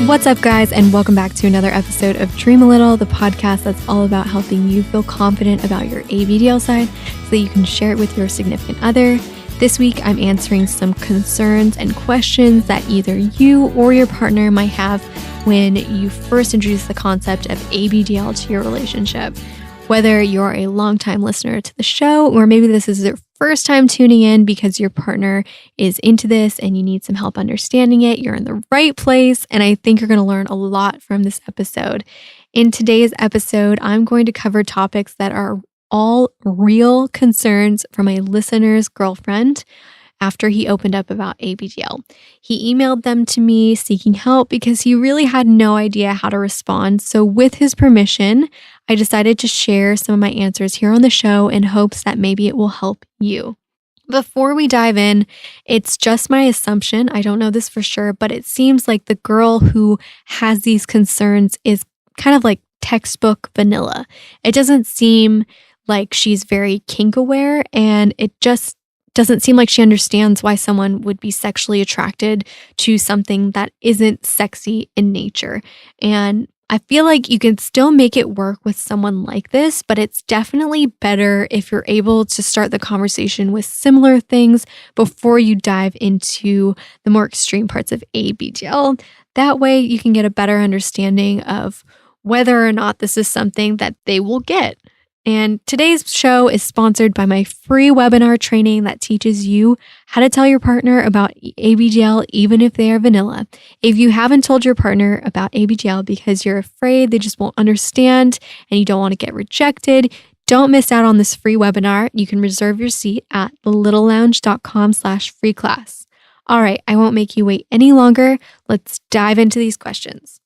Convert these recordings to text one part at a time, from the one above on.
What's up, guys, and welcome back to another episode of Dream a Little, the podcast that's all about helping you feel confident about your ABDL side so that you can share it with your significant other. This week, I'm answering some concerns and questions that either you or your partner might have when you first introduce the concept of ABDL to your relationship. Whether you're a longtime listener to the show, or maybe this is your first time tuning in because your partner is into this and you need some help understanding it, you're in the right place, and I think you're going to learn a lot from this episode. In today's episode, I'm going to cover topics that are all real concerns from a listener's girlfriend after he opened up about ABDL. He emailed them to me seeking help because he really had no idea how to respond. So with his permission, I decided to share some of my answers here on the show in hopes that maybe it will help you. Before we dive in, it's just my assumption, I don't know this for sure, but it seems like the girl who has these concerns is kind of like textbook vanilla. It doesn't seem like she's very kink aware, and it just doesn't seem like she understands why someone would be sexually attracted to something that isn't sexy in nature. And I feel like you can still make it work with someone like this, but it's definitely better if you're able to start the conversation with similar things before you dive into the more extreme parts of ABDL. That way you can get a better understanding of whether or not this is something that they will get. And today's show is sponsored by my free webinar training that teaches you how to tell your partner about ABDL even if they are vanilla. If you haven't told your partner about ABDL because you're afraid they just won't understand and you don't want to get rejected, don't miss out on this free webinar. You can reserve your seat at thelittlelounge.com/free class. All right, I won't make you wait any longer. Let's dive into these questions.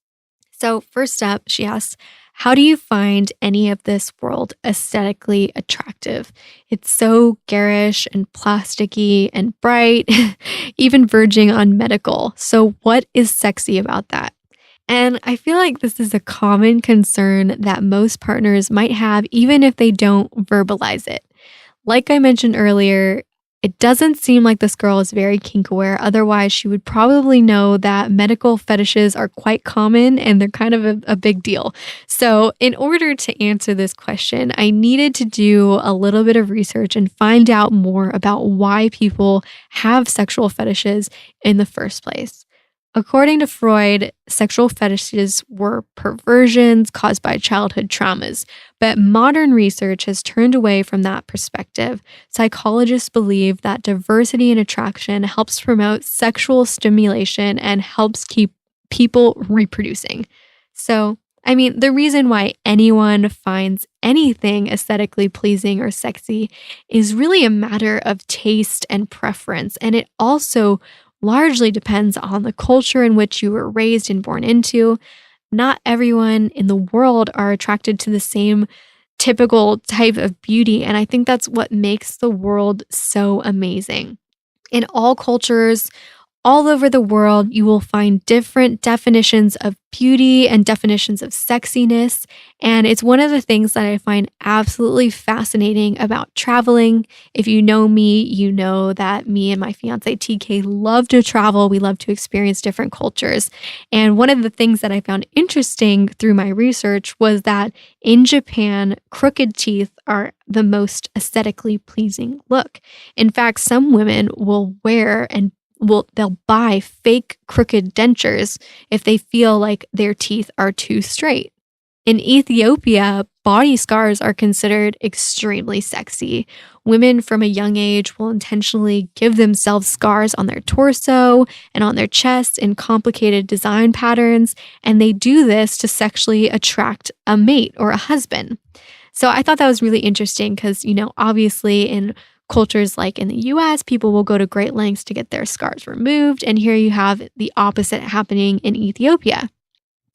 So first up, she asks, how do you find any of this world aesthetically attractive? It's so garish and plasticky and bright, even verging on medical. So what is sexy about that? And I feel like this is a common concern that most partners might have, even if they don't verbalize it. Like I mentioned earlier, it doesn't seem like this girl is very kink aware. Otherwise, she would probably know that medical fetishes are quite common and they're kind of a big deal. So in order to answer this question, I needed to do a little bit of research and find out more about why people have sexual fetishes in the first place. According to Freud, sexual fetishes were perversions caused by childhood traumas, but modern research has turned away from that perspective. Psychologists believe that diversity in attraction helps promote sexual stimulation and helps keep people reproducing. So, the reason why anyone finds anything aesthetically pleasing or sexy is really a matter of taste and preference, and it also largely depends on the culture in which you were raised and born into. Not everyone in the world are attracted to the same typical type of beauty, and I think that's what makes the world so amazing. In all cultures, all over the world, you will find different definitions of beauty and definitions of sexiness. And it's one of the things that I find absolutely fascinating about traveling. If you know me, you know that me and my fiance TK love to travel. We love to experience different cultures. And one of the things that I found interesting through my research was that in Japan, crooked teeth are the most aesthetically pleasing look. In fact, some women will wear and they'll buy fake crooked dentures if they feel like their teeth are too straight. In Ethiopia, body scars are considered extremely sexy. Women from a young age will intentionally give themselves scars on their torso and on their chest in complicated design patterns, and they do this to sexually attract a mate or a husband. So I thought that was really interesting because, obviously in cultures like in the US, people will go to great lengths to get their scars removed. And here you have the opposite happening in Ethiopia.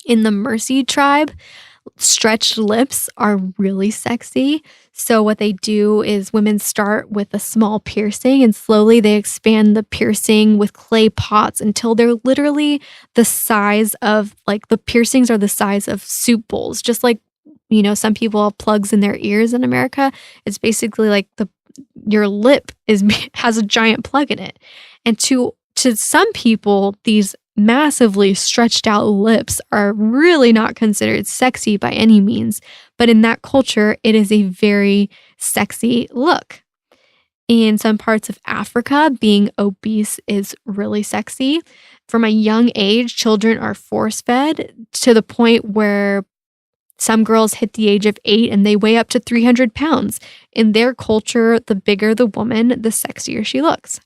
In the Mersey tribe, stretched lips are really sexy. So what they do is women start with a small piercing and slowly they expand the piercing with clay pots until they're literally the size of, the piercings are the size of soup bowls. Just like, some people have plugs in their ears in America. It's basically like your lip has a giant plug in it. And to some people, these massively stretched out lips are really not considered sexy by any means, but in that culture, it is a very sexy look. In some parts of Africa, being obese is really sexy. From a young age, children are force-fed to the point where some girls hit the age of 8 and they weigh up to 300 pounds. In their culture, the bigger the woman, the sexier she looks.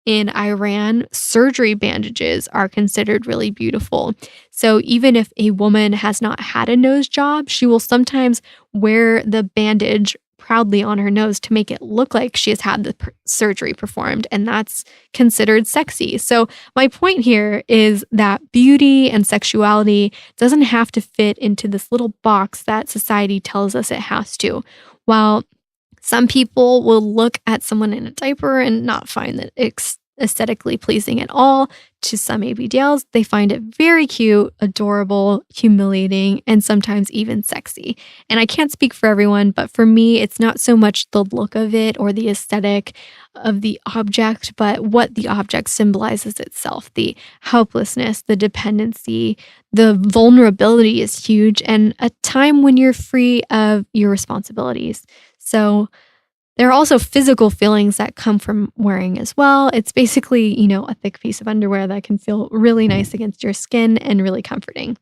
In Iran, surgery bandages are considered really beautiful. So even if a woman has not had a nose job, she will sometimes wear the bandage proudly on her nose to make it look like she has had the surgery performed, and that's considered sexy. So my point here is that beauty and sexuality doesn't have to fit into this little box that society tells us it has to. While some people will look at someone in a diaper and not find that it's aesthetically pleasing at all. To some ABDLs, they find it very cute, adorable, humiliating, and sometimes even sexy. And I can't speak for everyone, but for me, it's not so much the look of it or the aesthetic of the object, but what the object symbolizes itself. The helplessness, the dependency, the vulnerability is huge, and a time when you're free of your responsibilities. So there are also physical feelings that come from wearing as well. It's basically, a thick piece of underwear that can feel really nice against your skin and really comforting.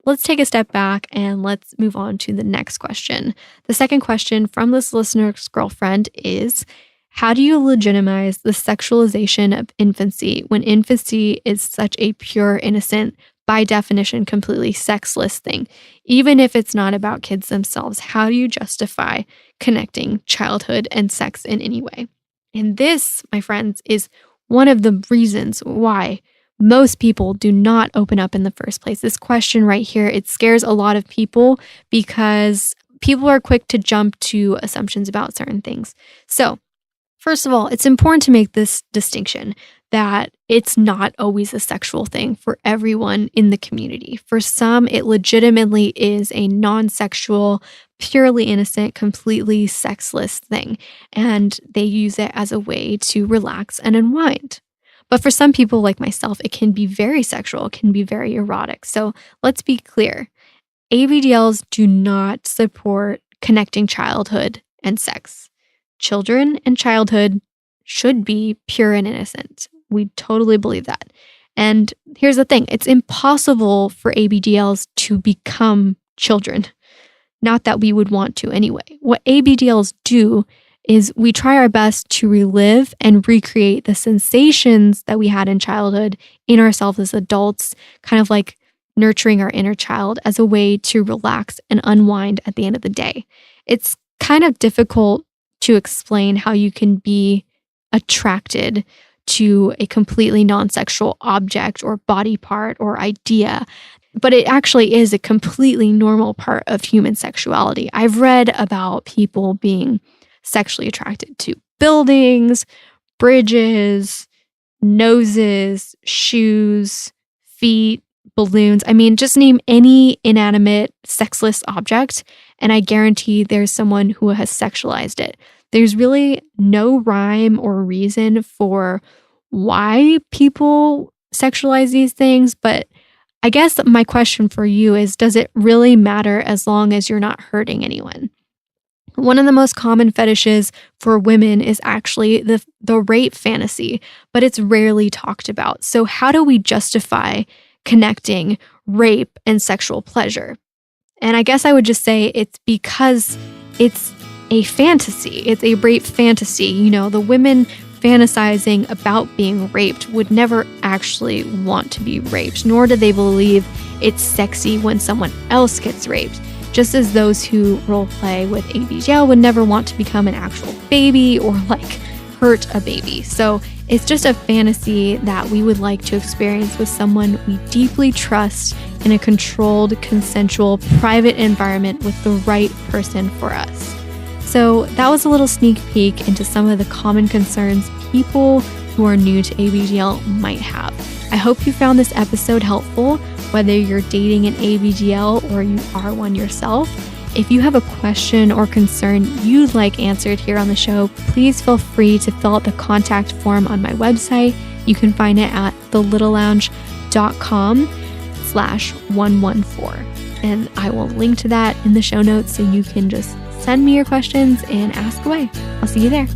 Let's take a step back and let's move on to the next question. The second question from this listener's girlfriend is, how do you legitimize the sexualization of infancy when infancy is such a pure, innocent, by definition, completely sexless thing? Even if it's not about kids themselves, how do you justify connecting childhood and sex in any way? And this, my friends, is one of the reasons why most people do not open up in the first place. This question right here, it scares a lot of people because people are quick to jump to assumptions about certain things. So, first of all, it's important to make this distinction that it's not always a sexual thing for everyone in the community. For some, it legitimately is a non-sexual, purely innocent, completely sexless thing, and they use it as a way to relax and unwind. But for some people like myself, it can be very sexual, it can be very erotic. So let's be clear. ABDLs do not support connecting childhood and sex. Children and childhood should be pure and innocent. We totally believe that. And here's the thing. It's impossible for ABDLs to become children. Not that we would want to anyway. What ABDLs do is we try our best to relive and recreate the sensations that we had in childhood in ourselves as adults, kind of like nurturing our inner child as a way to relax and unwind at the end of the day. It's kind of difficult to explain how you can be attracted to a completely non-sexual object or body part or idea, but it actually is a completely normal part of human sexuality. I've read about people being sexually attracted to buildings, bridges, noses, shoes, feet, balloons. I mean, just name any inanimate, sexless object, and I guarantee there's someone who has sexualized it. There's really no rhyme or reason for why people sexualize these things, but I guess my question for you is, does it really matter as long as you're not hurting anyone? One of the most common fetishes for women is actually the rape fantasy, but it's rarely talked about. So how do we justify connecting rape and sexual pleasure? And I guess I would just say it's because it's a fantasy. It's a rape fantasy. The women fantasizing about being raped would never actually want to be raped, nor do they believe it's sexy when someone else gets raped. Just as those who role play with ABDL would never want to become an actual baby or hurt a baby. So it's just a fantasy that we would like to experience with someone we deeply trust in a controlled, consensual, private environment with the right person for us. So that was a little sneak peek into some of the common concerns people who are new to ABDL might have. I hope you found this episode helpful, whether you're dating an ABDL or you are one yourself. If you have a question or concern you'd like answered here on the show, please feel free to fill out the contact form on my website. You can find it at thelittlelounge.com/114. And I will link to that in the show notes so you can just send me your questions and ask away. I'll see you there.